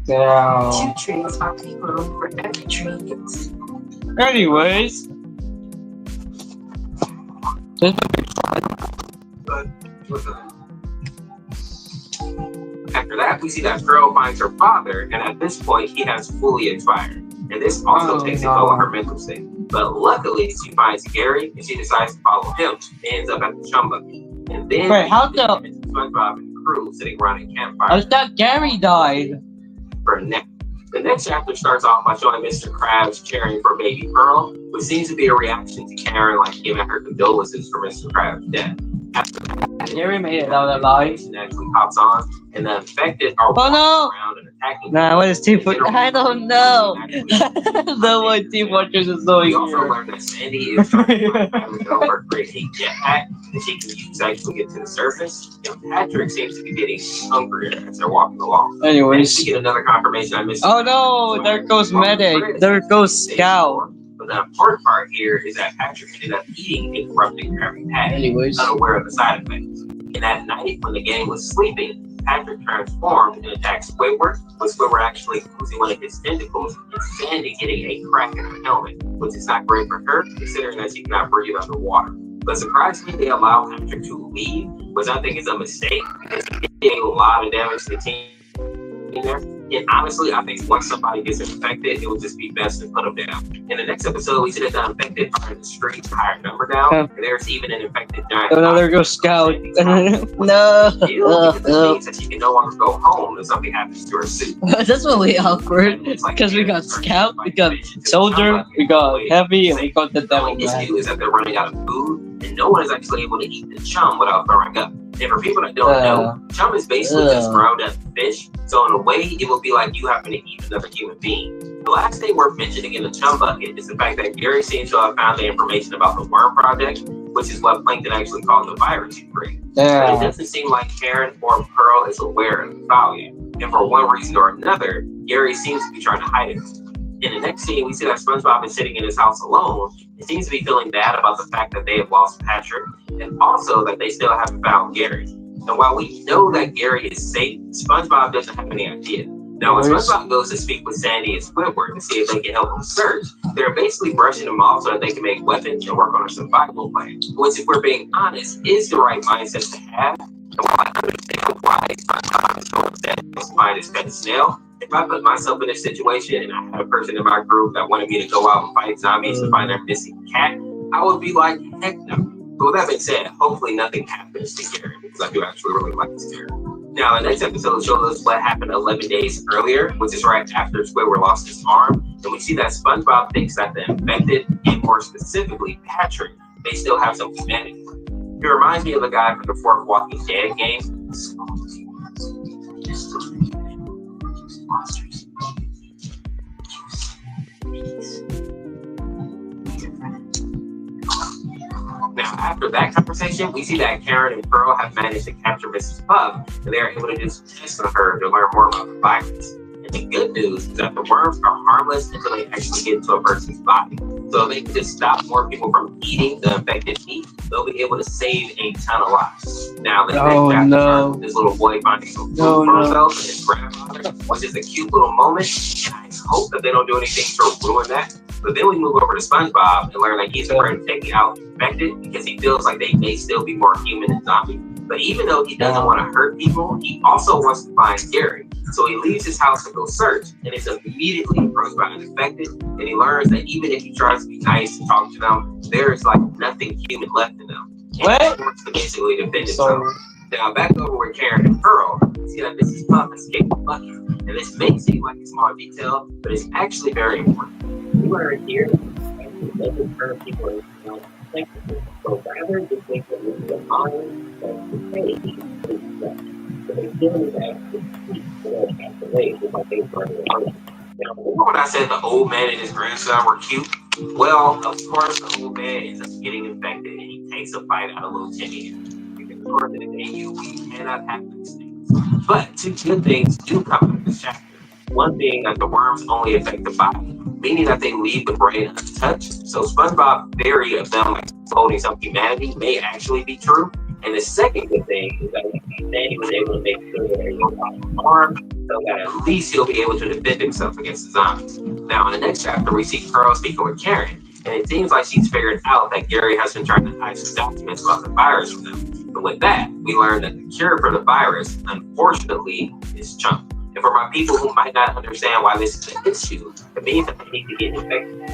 Damn. 2 trees are people for every tree. Anyways. After that, we see that Pearl finds her father, and at this point, he has fully expired. And this also takes a toll on her mental state. But luckily, she finds Gary, and she decides to follow him, and ends up at the chum bucket. And then wait, how the SpongeBob and the crew sitting around a campfire. I thought Gary died. For a nap. The next chapter starts off by showing Mr. Krabs cheering for baby Pearl, which seems to be a reaction to Karen giving her condolences for Mr. Krabs' death. After that, Gary made it out alive. Actually pops on, and the infected are walking around and attacking. Nah, what is Team Fortress? I don't know. The one Team Fortress is doing. We also learned that Sandy is trying to find her great heat jetpack that she can use to actually get to the surface. And Patrick seems to be getting hungrier as they're walking along. Anyways, we get another confirmation I missed. Oh no, there goes Medic. There goes Scout. But the important part here is that Patrick ended up eating a corrupted Krabby Patty, unaware of the side effects. And at night, when the gang was sleeping, Patrick transformed and attacked Squidward, with Squidward actually losing one of his tentacles and Sandy getting a crack in her helmet, which is not great for her, considering that she cannot breathe underwater. But surprisingly, they allow Patrick to leave, which I think is a mistake, because he did a lot of damage to the team there. And honestly, I think once somebody gets infected, it would just be best to put them down. In the next episode, we see that the infected are in the streets, higher number down, and there's even an infected giant. Oh no, there goes Scout. No. Because it means that she can no longer go home if something happens to her suit. That's really awkward. Because we got Scout, we got Soldier, we got Heavy, and we got the Devil The issue is that they're running out of food, and no one is actually able to eat the chum without throwing up. And for people that don't know, chum is basically just ground up fish. So in a way, it will be like you having to eat another human being. The last thing worth mentioning in the chum bucket is the fact that Gary seems to have found the information about the worm project, which is what Plankton actually called the virus you created. But it doesn't seem like Karen or Pearl is aware of the foul yet. And for one reason or another, Gary seems to be trying to hide it. In the next scene, we see that SpongeBob is sitting in his house alone and seems to be feeling bad about the fact that they have lost Patrick and also that they still haven't found Gary. And while we know that Gary is safe, SpongeBob doesn't have any idea. Now, when SpongeBob goes to speak with Sandy and Squidward to see if they can help him search, they're basically brushing him off so that they can make weapons and work on a survival plan, which, if we're being honest, is the right mindset to have. And while I understand why SpongeBob is so upset to find his pet snail, if I put myself in this situation and I had a person in my group that wanted me to go out and fight zombies to find their missing cat, I would be like, heck no. But with that being said, hopefully nothing happens to Gary, because I do actually really like this character. Now, the next episode shows us what happened 11 days earlier, which is right after Squidward lost his arm. And we see that SpongeBob thinks that the infected, and more specifically Patrick, they still have some humanity. He reminds me of the guy from the fourth Walking Dead game. Monsters. Now, after that conversation, we see that Karen and Pearl have managed to capture Mrs. Puff, and they are able to do some tests on her to learn more about the virus. And the good news is that the worms are harmless until they actually get into a person's body. So if they can just stop more people from eating the infected meat, they'll be able to save a ton of lives. Now, the next chapter starts with this little boy finding some food for himself and his grandfather, which is a cute little moment, and I hope that they don't do anything to ruin that. But then we move over to SpongeBob and learn that he's afraid of taking out the infected because he feels like they may still be more human than zombies. But even though he doesn't want to hurt people, he also wants to find Gary. So he leaves his house to go search, and is immediately approached by an infected, and he learns that even if he tries to be nice and talk to them, there is like nothing human left in them. And he wants to basically defend himself. Now back over with Karen and Pearl, we see that Mrs. Puff escaped the bucket. And this may seem like a small detail, but it's actually very important. We learn here that doesn't turn people into non-thankful. So rather than think that it's the mind that's the page, so they still need to actually speak for that pass away, just like they burn their own. Now, remember when I said the old man and his grandson were cute? Well, of course, the old man ends up getting infected and he takes a bite out of little Timmy. Because, of course, in the AU, we cannot have these things. But two good things do come out of this chapter. One being that the worms only affect the body, meaning that they leave the brain untouched. So SpongeBob's theory of them like holding some humanity may actually be true. And the second good thing is that Danny was able to make sure that everyone got harmed, so that at least he'll be able to defend himself against the zombies. Now, in the next chapter, we see Pearl speaking with Karen, and it seems like she's figured out that Gary has been trying to hide some documents about the virus from them. And with that, we learn that the cure for the virus, unfortunately, is chunk. And for my people who might not understand why this is an issue, it means that they need to get infected,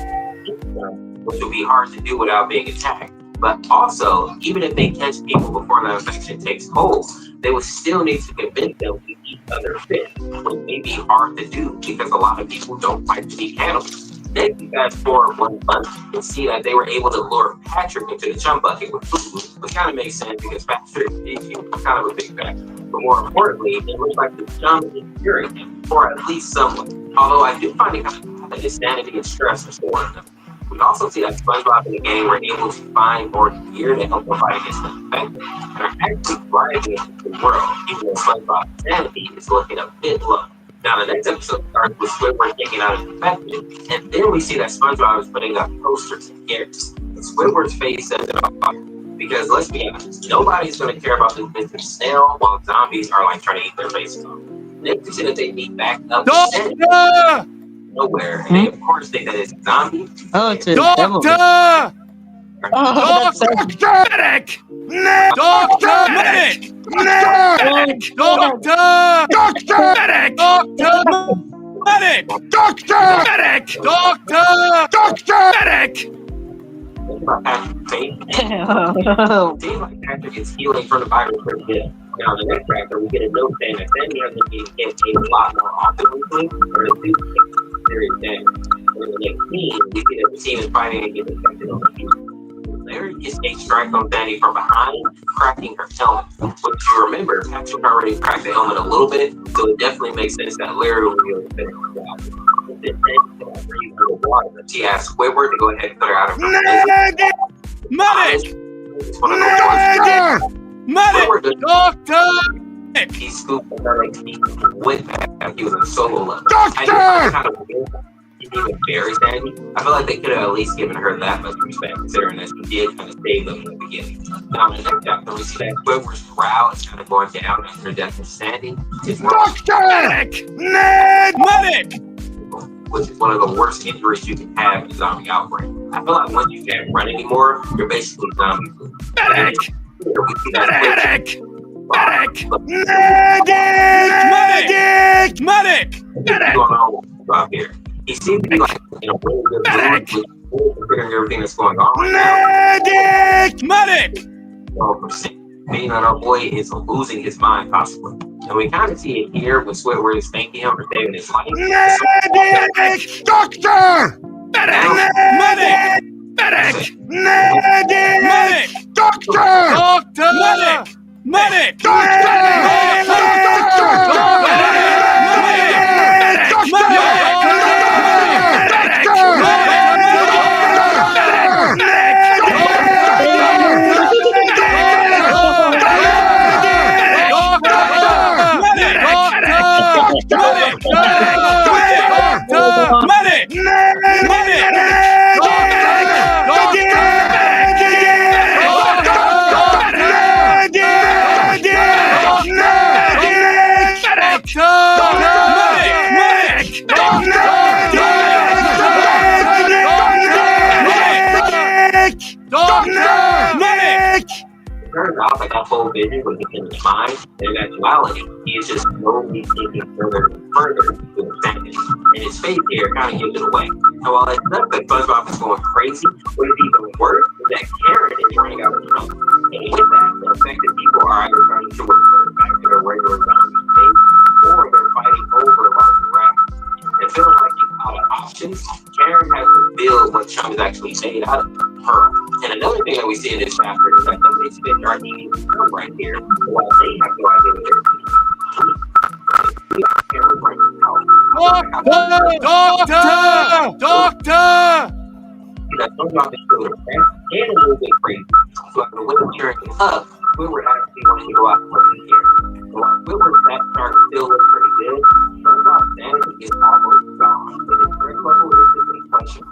which will be hard to do without being attacked. But also, even if they catch people before the infection takes hold, they would still need to convince them to eat other fish, which may be hard to do because a lot of people don't like to eat cannibals. Then you fast forward 1 month and see that they were able to lure Patrick into the chum bucket with food, which kind of makes sense because Patrick is kind of a big factor. But more importantly, it looks like the chum is curing him, or at least somewhat. Although I do find it kind of that his sanity and stress restoring him. We also see that SpongeBob in the game were able to find more gear to help them fight against the infected, and are actually thriving in the world, even though SpongeBob's sanity is looking a bit low. Now, the next episode starts with Squidward taking out an infected, and then we see that SpongeBob is putting up posters and gifts. And Squidward's face says it all. Because let's be honest, nobody's going to care about this missing snail while zombies are like trying to eat their faces off. Next, we see that they meet back up nowhere, and they of course think that it's a zombie. Oh, it's a Doctor! Doctor! Medic! Doctor! Medic! Medic! Doctor! Doctor! Medic! Doctor! Medic! Doctor! Medic! Doctor! Doctor! Medic! Seems like Patrick is healing from the virus pretty good. Now, in the next chapter, we get a note saying that Sandy has been getting campaigns a lot more often recently, or at least serious damage. And in the next scene, we see that the team is fighting against infected on the field. Larry gets a strike on Sandy from behind, cracking her helmet. But if you remember, Patrick already cracked the helmet a little bit, so it definitely makes sense that Larry will be able to finish the job. She asked Squidward to go ahead and put her out of her Medic! Medic! Medic! Doctor! He scooped her like he went back. He was in solo level. Doctor! He was very sandy. I feel like they could have at least given her that much respect, considering that she did kind of save them in the beginning. Now, in the next chapter, we see that Squidward's morale is kind of going down after the death of Sandy. Doctor! Medic! Medic! Which is one of the worst injuries you can have in a zombie outbreak. I feel like once you can't run anymore, you're basically zombie. Medic! Medic! Medic! Medic! Medic! What's going on out here? He seems to be like in a really good mood, considering everything that's going on right now. Medic! Being on our boy is losing his mind possibly. And we kind of see it here when Squidward is thanking him for saving his life. Medic! Doctor! Medic! Medic! Medic! Medic! Doctor! Doctor! Medic! Medic! Doctor! turns out that that full vision was in his mind, and in actuality, he is just slowly sinking further and further into insanity. And his face here kind of gives it away. And while it's not that SpongeBob is going crazy, what is even worse is that Karen is running out of help. And with that, the affected people are either trying to revert back to their regular zombie state, or they're fighting over larger rats. And feeling like he's out of options, Karen has revealed what Chum is actually made out of, pearl. And another thing that we see in this chapter is that some of these fish are eating pearl right here, while they have no idea what they're eating. Doctor! That SpongeBob is still depressed and a little bit crazy. So after Will cheering him up, Squidward actually wanted to go out and look in here. So while Squidward's fat chart still looks pretty good, SpongeBob's sanity is almost gone, but his stress level is just a question.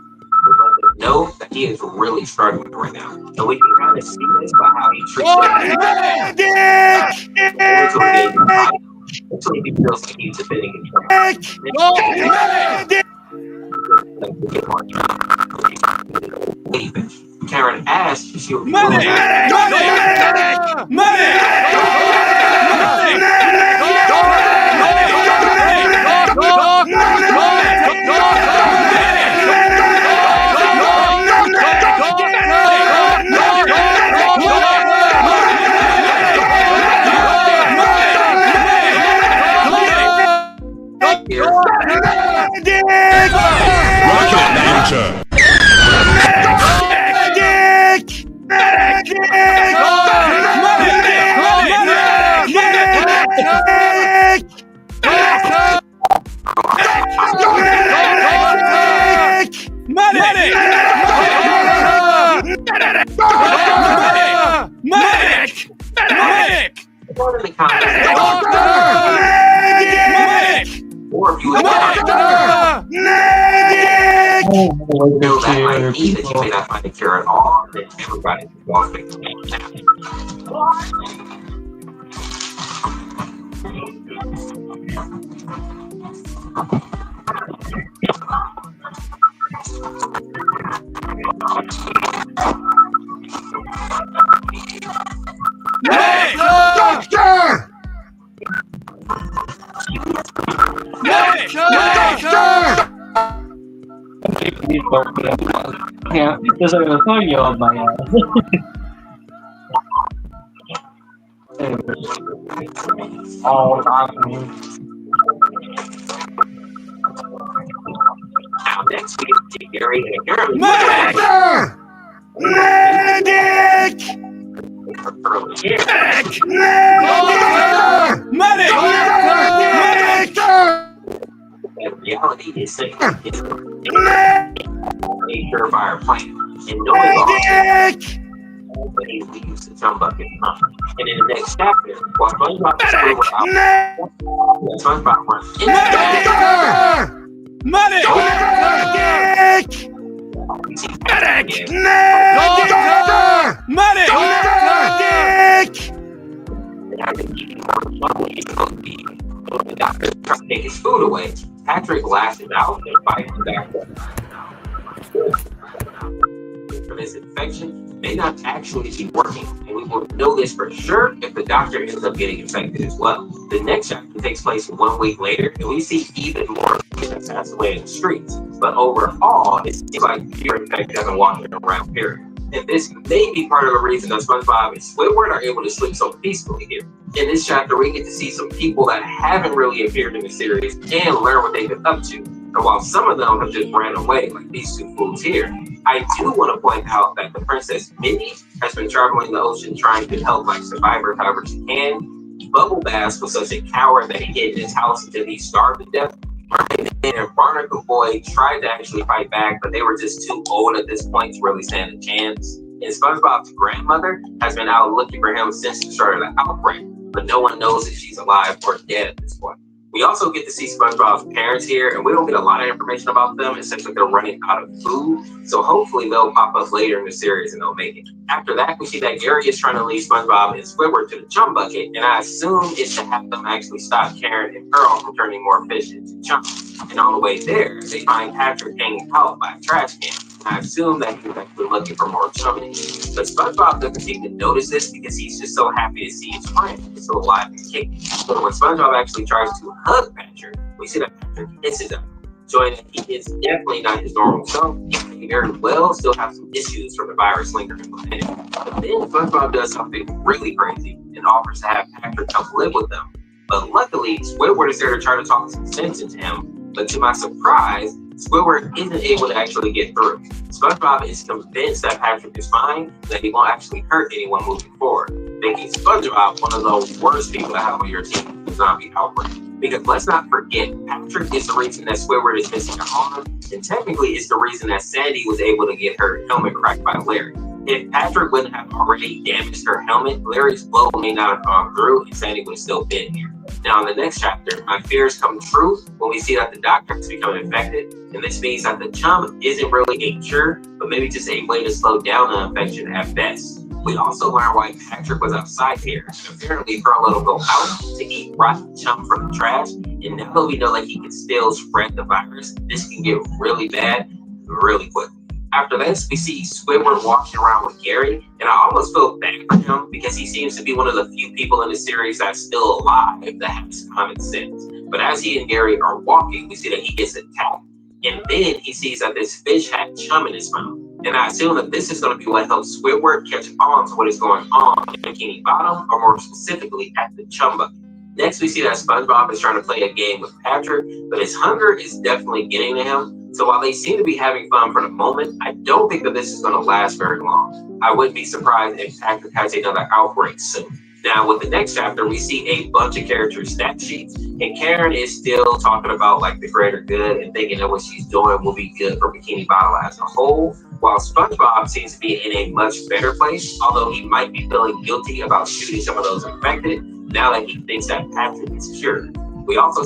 Which lets us know that he is really struggling right now. So we can kind of see this by how he treats until he feels like he's defending his Karen asked if she would be willing or if you would know that might be that you may not find a cure at all, then everybody wants to make it happen. Yeah, because I was telling you on my Now next we get to Gary and Gary. And reality is saying it's a purifier plant. And knowing all that, he leaves the Chum Bucket. And in the next chapter, while SpongeBob is Squidward out, SpongeBob runs the doctor tries to take his food away. Patrick lashes out and bites back from his infection may not actually be working, and we will know this for sure if the doctor ends up getting infected as well. The next chapter takes place 1 week later, and we see even more that pass away in the streets. But overall, it seems like fewer infected have been walking around, period. And this may be part of the reason that SpongeBob and Squidward are able to sleep so peacefully here. In this chapter, we get to see some people that haven't really appeared in the series and learn what they've been up to. And while some of them have just ran away, like these two fools here, I do want to point out that the Princess Minnie has been traveling the ocean trying to help like survivors however she can. Bubble Bass was such a coward that he hid in his house until he starved to death. And Barnacle Boy tried to actually fight back, but they were just too old at this point to really stand a chance. And SpongeBob's grandmother has been out looking for him since the start of the outbreak, but no one knows if she's alive or dead at this point. We also get to see SpongeBob's parents here, and we don't get a lot of information about them except that they're running out of food. So hopefully they'll pop up later in the series and they'll make it. After that, we see that Gary is trying to lead SpongeBob and Squidward to the Chum Bucket, and I assume it's to have them actually stop Karen and Pearl from turning more fish into chum. And on the way there, they find Patrick hanging out by a trash can. I assume that he was actually looking for more chummy. But SpongeBob doesn't seem to notice this because he's just so happy to see his friend still alive and kicking. So when SpongeBob actually tries to hug Patrick, we see that Patrick hisses at him, showing that he is definitely not his normal self. He may very well still have some issues from the virus lingering within him. But then SpongeBob does something really crazy and offers to have Patrick come live with them. But luckily, Squidward is there to try to talk some sense into him. But to my surprise, Squidward isn't able to actually get through. SpongeBob is convinced that Patrick is fine, that he won't actually hurt anyone moving forward, making SpongeBob one of the worst people to have on your team in the zombie outbreak. Because let's not forget, Patrick is the reason that Squidward is missing an arm, and technically it's the reason that Sandy was able to get her helmet cracked by Larry. If Patrick wouldn't have already damaged her helmet, Larry's blow may not have gone through and Sandy would have still been here. Now, in the next chapter, my fears come true when we see that the doctor has become infected, and this means that the chum isn't really a cure, but maybe just a way to slow down the infection at best. We also learn why Patrick was outside here. Apparently, Pearl will go out to eat rotten chum from the trash, and now that we know that he can still spread the virus, this can get really bad really quick. After this, we see Squidward walking around with Gary, and I almost feel bad for him because he seems to be one of the few people in the series that's still alive that has common sense. But as he and Gary are walking, we see that he gets attacked, and then he sees that this fish had chum in his mouth. And I assume that this is going to be what helps Squidward catch on to what is going on in Bikini Bottom, or more specifically at the chum bucket. Next, we see that SpongeBob is trying to play a game with Patrick, but his hunger is definitely getting to him. So while they seem to be having fun for the moment, I don't think that this is going to last very long. I wouldn't be surprised if Patrick has another outbreak soon. Now, with the next chapter, we see a bunch of character stat sheets, and Karen is still talking about like the greater good and thinking that what she's doing will be good for Bikini Bottom as a whole, while SpongeBob seems to be in a much better place, although he might be feeling guilty about shooting some of those infected now that he thinks that Patrick is cured. We also